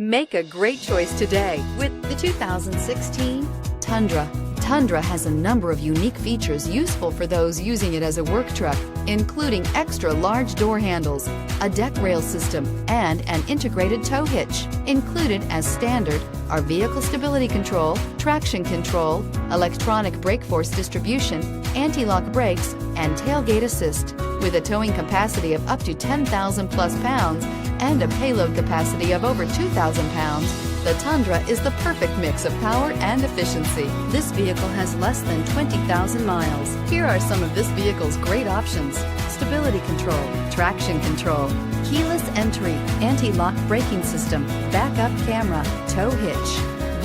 Make a great choice today with the 2016 Tundra. Tundra has a number of unique features useful for those using it as a work truck, including extra large door handles, a deck rail system, and an integrated tow hitch. Included as standard are vehicle stability control, traction control, electronic brake force distribution, anti-lock brakes, and tailgate assist. With a towing capacity of up to 10,000 plus pounds and a payload capacity of over 2,000 pounds, the Tundra is the perfect mix of power and efficiency. This vehicle has less than 20,000 miles. Here are some of this vehicle's great options: stability control, traction control, keyless entry, anti-lock braking system, backup camera, tow hitch,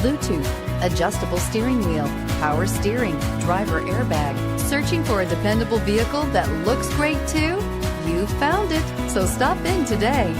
Bluetooth, adjustable steering wheel, power steering, driver airbag. Searching for a dependable vehicle that looks great too? You found it, so stop in today.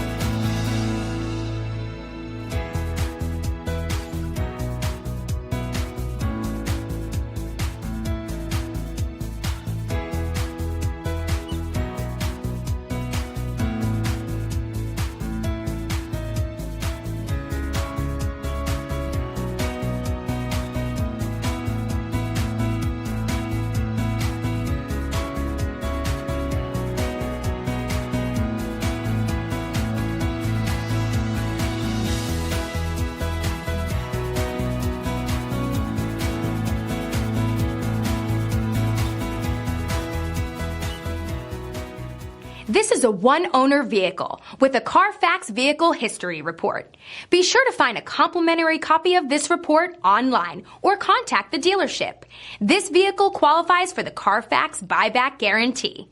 This is a one-owner vehicle with a Carfax Vehicle History Report. Be sure to find a complimentary copy of this report online or contact the dealership. This vehicle qualifies for the Carfax Buyback Guarantee.